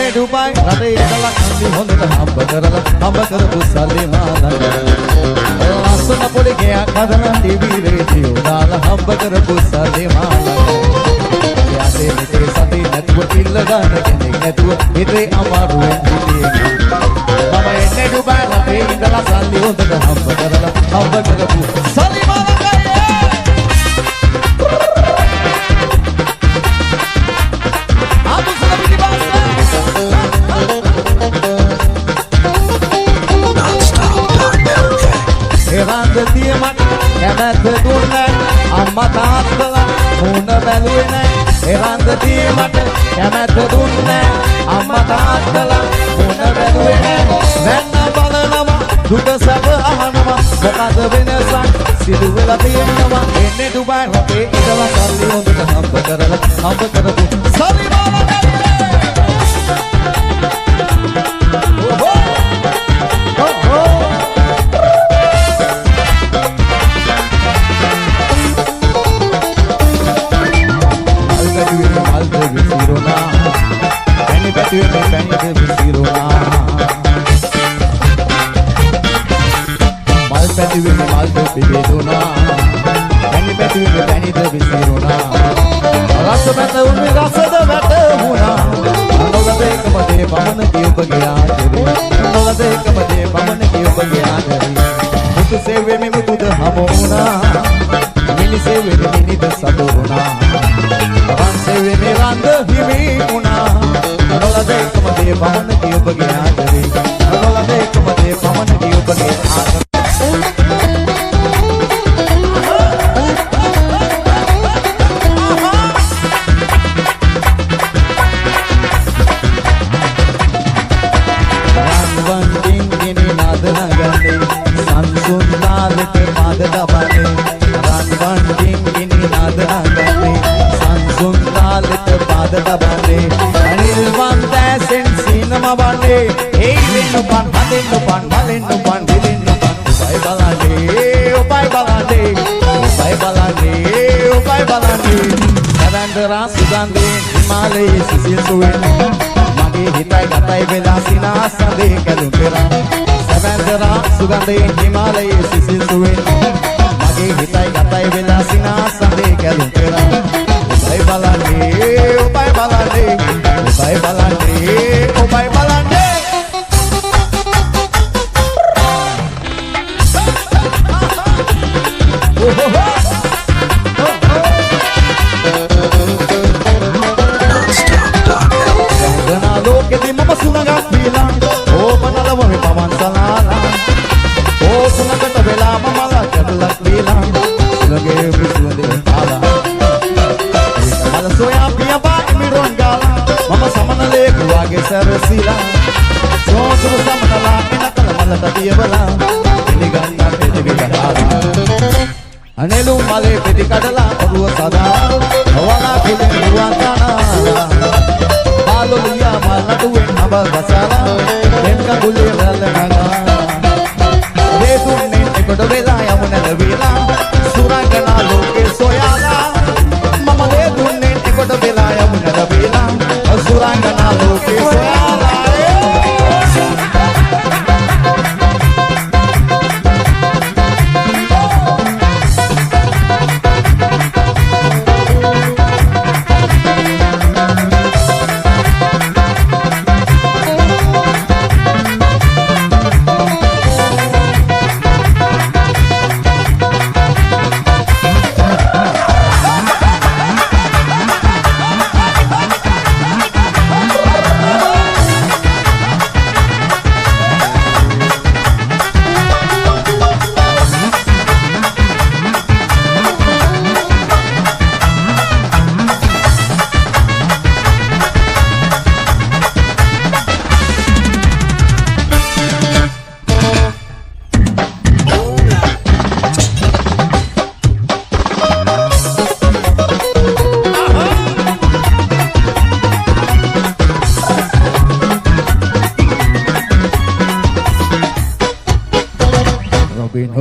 එන්නේ ඩුබයි රටේ ඉඳලා කන්දි හොඳට හම්බ කරපු සල්ලි මාළඟ ලස්සන පොඩි ගයක් හදලා ටීවී රේඩියෝ දාලා හම්බ කරපු සල්ලි මාළඟ යාසේ මෙතේ සති නැතුව කිල්ල ගන්න කෙනෙක් නැතුව හිතේ අමාරුවෙන් හිටියේ මම එන්නේ ඩුබයි රටේ ඉඳලා සල්ලි හොඳට හම්බ කරපු සල්ලි මාළඟ තියමත් කැමැත්ත දුන්නේ අම්මා තාත්තලා මුණ බැලුවේ නැහැ එරන්ද තියමත් කැමැත්ත දුන්නේ අම්මා තාත්තලා මුණ බැලුවේ නැහැ වැන්න බලනවා දුක සැප අහනවා මොකද වෙනසක් සිදු වෙලා තියෙනවා එන්නේ ඩුබයි රටේ ඉඳලා සල්ලි හොඳට හම්බ කරපු සල්ලි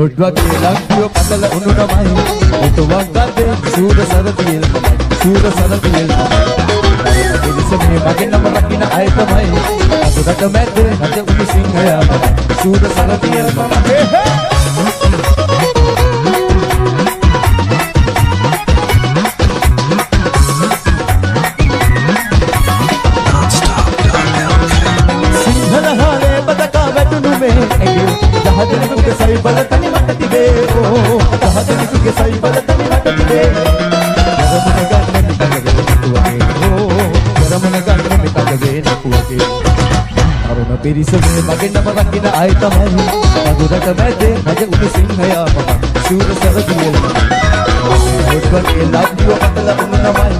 Udwagi lagyo patala uno namay Ito wag dati Sura sa datil Sura sa datil පිරිසනේ මගේ නම රකින්න අය තමයි අදුරට මැද රජ උණු සිංහයා සූර සරතිය සිංහල හාලේ බදකා වැටුණු මේ ඇගේ දහදෙනෙකුගේ සයිබල තනි මට තිබේ ඕ දහදෙනෙකුගේ සයිබල තනි මට තිබේ අරුණ පිරිසනේ මගේ නම රකින්න අය තමයි අදුරට මැදේ රජ උණු සිංහයා මම සූර සරතිය ඔට්ටුවගේ ලබ්දිව පතල උණු නමයි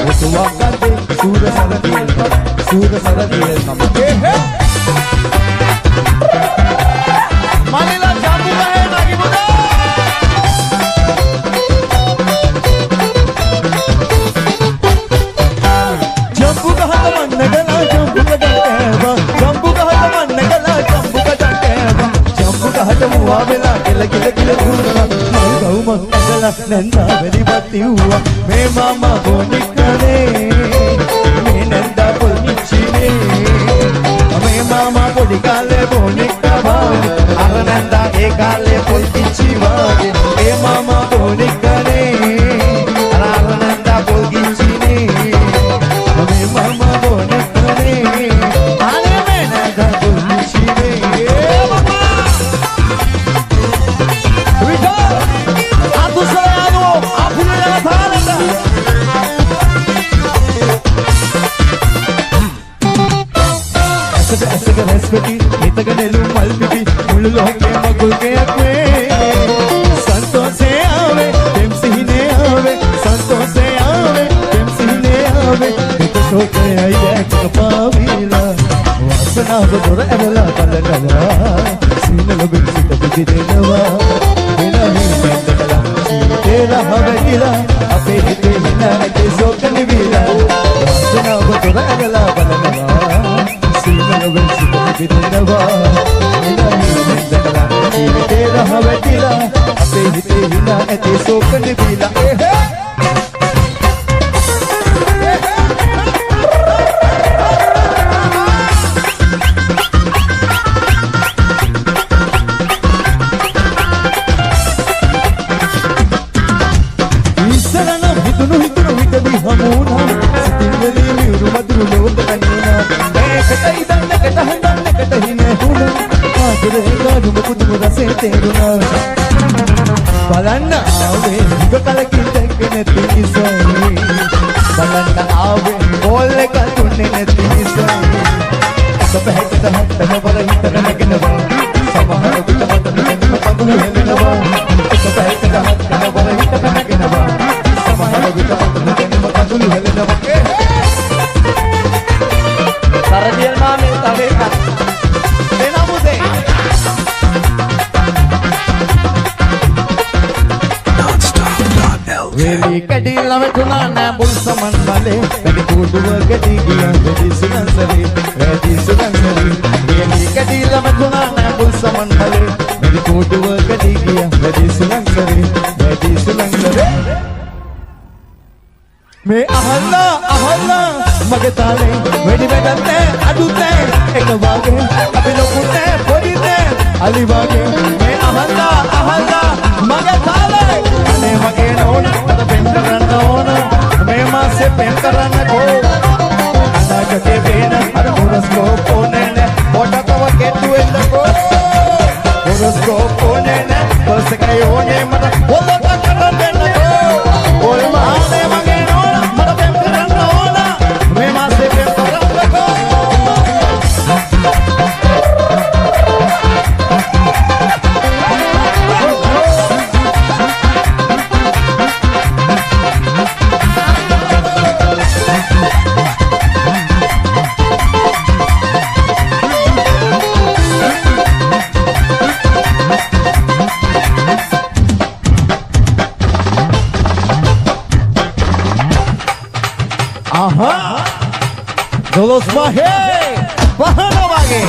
ඔටුවක් ගත්තේ සූර සරතිය මම මනිලා ජම්බු ගහේ නගි මුදා ජම්බු ගහට මන්නගලා ජම්බු කඩේවා ජම්බු ගහට මන්නගලා ජම්බු කඩේවා ජම්බු ගහට මුවා වෙලා කෙල දුරනවා මල් ගවුමක් අගලා නැන්දා වෙලිපත් තිව්වා මේ මාමා බොනිකනේ මේ නැන්දා පොල් මිච්චිනේ මේ මාමා පොඩි කාලේ බොනිකවා අර නැන්දා ඒ කාලේ පොල් පිච්චි වාගේ ඒ මාමා බොනිකනේ අර නැන්දා පොල් කිච්චිනේ මේ මාමා බොනිකනේ අනේ මේ නැන්දා පොල් කිච්චිනේ ඒ මාමා විතර අතුසයano අපුලලා තාලට ඇසක රැස්පෙති හිතක නෙළුම් මල් පිපි මුළු ලෝකෙම ගුල්කයක් වේ සන්තෝෂේ ආවේ දෙම් සිහිනේ ආවේ සන්තෝෂේ ආවේ දෙම් සිහිනේ ආවේ හිත ශෝකයයි දැක පාවිලා වාසනාව දොර ඇරලා බලනවා සීනල බිසිත පිටිදෙනවා එනහි මෙන්දකලා ජීවිතේ රහවැටිලා අපේ හිතේ හින ඇති ශෝක නිවිලා වාසනාව දොර ඇරලා බලනවා සීනල බිසිත පිටිදෙනවා එනහි මෙන්දකලා ජීවිතේ රහවැටිලා අපේ හිතේ හින ඇති ශෝක නිවිලා බලන්න ආවේ හිග කලකින් දැක්කේ නැති නිසයි බලන්න ආවේ බෝල් එක තුන්නේ නැති නිසයි සපහැකට හත්තම වර හිතන නැගෙනවා සමහර විට මට මෙන්න පඳුළු හෙලනවා සපහැකට හත්තම වර හිතන නැගෙනවා සමහර විට මට මෙන්න පඳුළු හෙලනවා සරදියල් මාමේ තව එකක් එනමුදේ වෙලි කැඩිලා වැටුණා නෑ බුල් සමන් බලේ වැඩි කුඩුව ගැටි ගියා වැඩි සුගන්සරි වෙලි කැඩිලා වැටුණා නෑ බුල් සමන් බලේ වැඩි කුඩුව ගැටි ගියා වැඩි සුගන්සරි මේ අහලා මගේ තාලේ වැඩි වැඩක් නෑ අඩුත් නෑ එක වාගේ අපි ලොකු නෑ පොඩි නෑ අලි වාගේ මේ අහලා මගේ තාලේ අනේ මගේ නෝන අද පෙන් කරන්න ඕන මේ මාසේ පෙන් කරන්න කෝ අනාගතේ වෙන අර හොරස්කෝප් ඕනේ නෑ පොටකව කෙට්ටු වෙන්නකෝ හොරස්කෝප් ඕනේ නෑ පර්ස් එකයි ඕනේ මට හොලට කරන්න දෙන්නකෝ ඔය මාසේ මගේ නෝන මට පෙන් කරන්න ඕන මේ මාසේ පෙන් කරන්නකෝ Dolos Bahe, Bahana Wage,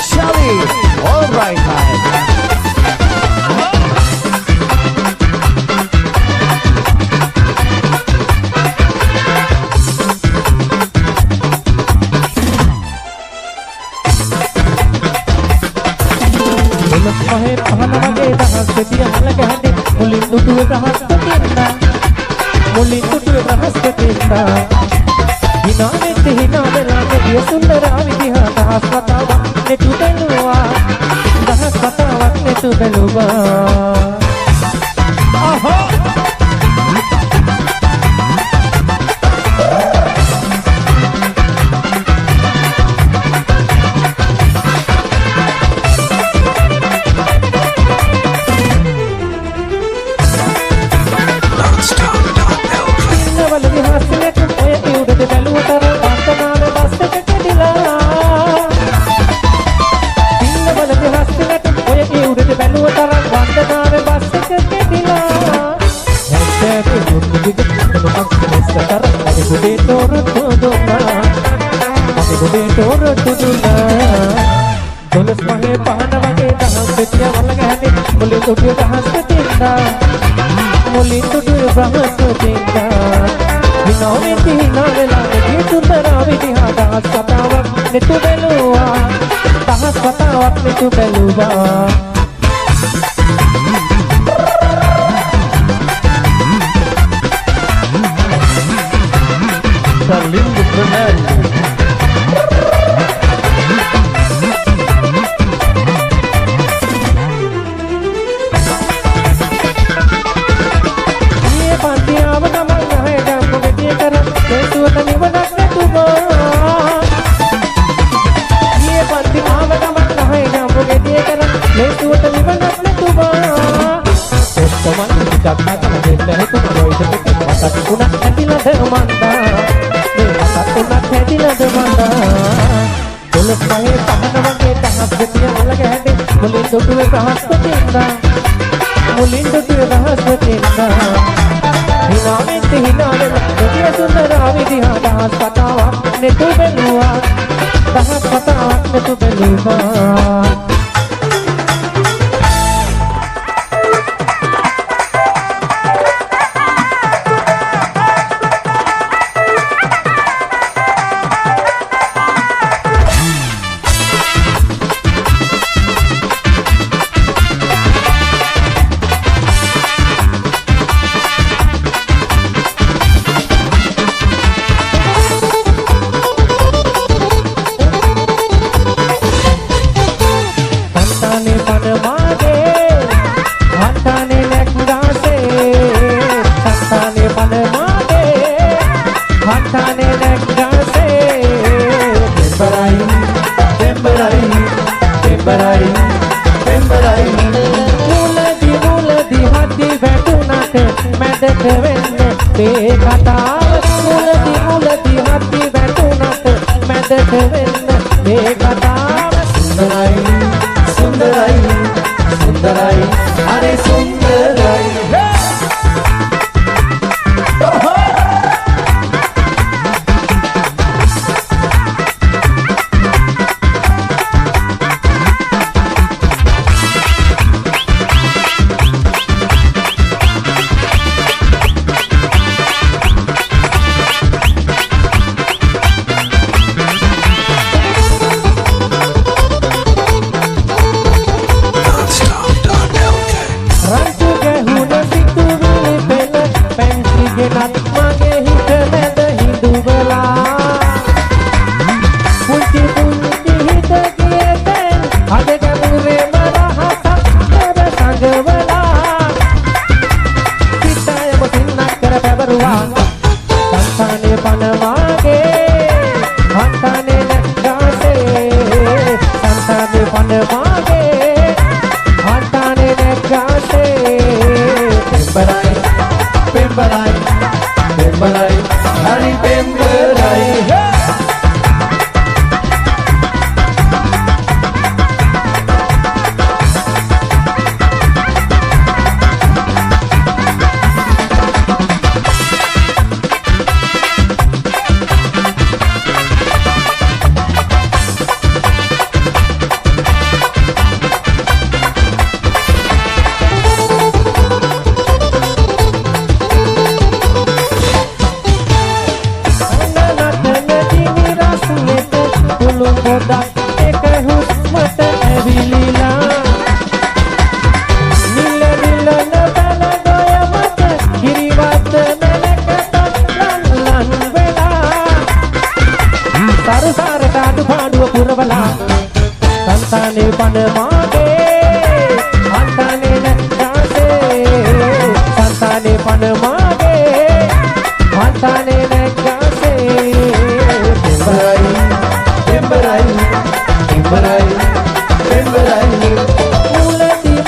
Shali, all right, මහේ පහන වගේ දහස් දෙතිය හලක හැටි මුලින් දුටුවේ බ්‍රහස්පතින්දා මුලින් දුටුවේ බ්‍රහස්පතින්දා හිනාවෙත් හිනාවෙලා ගිය සුන්දරාවි දිහා දහස් වතාවක් නෙතු බැලුවා දහස් වතාවක් නෙතු බැලුවා ආහා Dolos mahe pahana wage dahas betiya walaga hane muli tudiya dahas betinda muli tudiya brahmaspatinda hinawe hinawela ge sundara vidiha dahas patawak netu beluwa dahas patawak netu beluwa Lindo Fernando Dolos mahe pahana wage dahas betiya walaga hane mulin dutuwe brahaspatinda mulin dutuwe brahaspatinda hinaweet hinawela gediya sundaravi diha dahas patawak netu beluwa dahas patawak netu beluwa පාරට අඩුපාඩුව පුරවලා සංසානේ පණ මාගේ අන්තනේ නැග්ගාසේ සංසානේ පණ මාගේ අන්තනේ නැග්ගාසේ පෙම්බරයි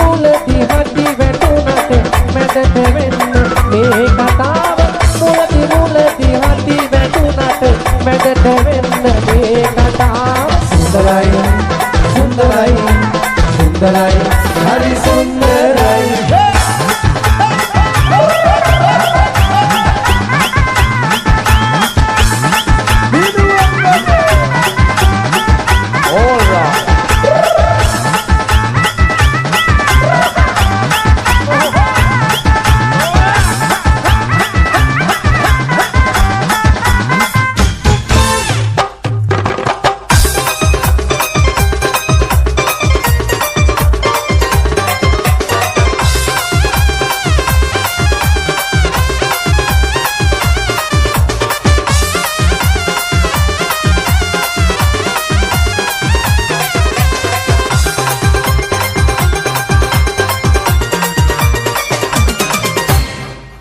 මුලදී හදි වැටුණට මැදට වෙන්න මේ කතාව මුලදී හදි වැටුණට මැදට වෙන්න මේ කතාව සුන්දරයි හරි සුන්දරයි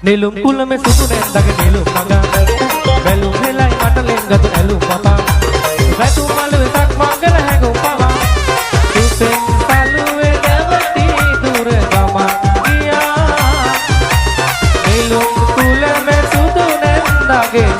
නෙළුම් කුලමේ සුදු නැන්දගේ නෙළුම් මග බැලුම් හෙලයි මට ලෙන්ගතු ඇලුම් පපා වැටු මලු එකක් මගල හැඟුම් පවා තුසෙන් තලුවේ ගැවටි දුර ගමන් ගියා නෙළුම් කුලමේ සුදු නැන්දගේ